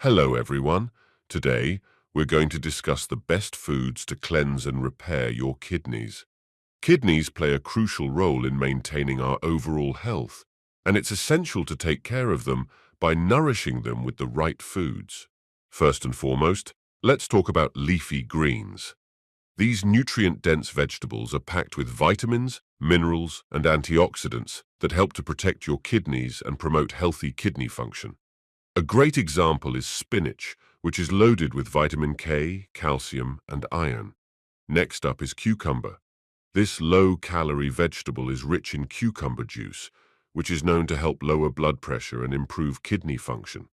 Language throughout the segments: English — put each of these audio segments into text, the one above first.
Hello everyone. Today, we're going to discuss the best foods to cleanse and repair your kidneys. Kidneys play a crucial role in maintaining our overall health, and it's essential to take care of them by nourishing them with the right foods. First and foremost, let's talk about leafy greens. These nutrient-dense vegetables are packed with vitamins, minerals, and antioxidants that help to protect your kidneys and promote healthy kidney function. A great example is spinach, which is loaded with vitamin K, calcium, and iron. Next up is cucumber. This low-calorie vegetable is rich in cucumber juice, which is known to help lower blood pressure and improve kidney function.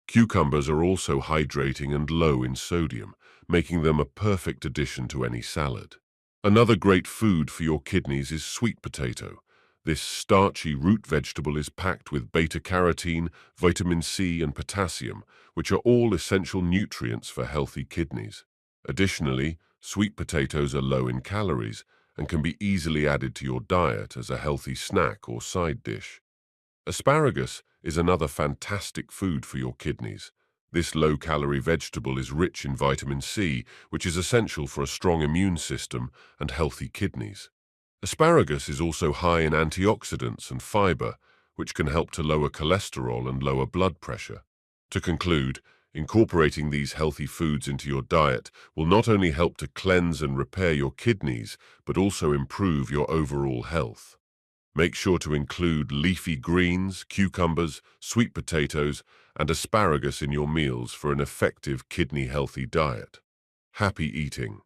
Cucumbers are also hydrating and low in sodium, making them a perfect addition to any salad. Another great food for your kidneys is sweet potato. This starchy root vegetable is packed with beta-carotene, vitamin C, and potassium, which are all essential nutrients for healthy kidneys. Additionally, sweet potatoes are low in calories and can be easily added to your diet as a healthy snack or side dish. Asparagus is another fantastic food for your kidneys. This low-calorie vegetable is rich in vitamin C, which is essential for a strong immune system and healthy kidneys. Asparagus is also high in antioxidants and fiber, which can help to lower cholesterol and lower blood pressure. To conclude, incorporating these healthy foods into your diet will not only help to cleanse and repair your kidneys, but also improve your overall health. Make sure to include leafy greens, cucumbers, sweet potatoes, and asparagus in your meals for an effective kidney-healthy diet. Happy eating!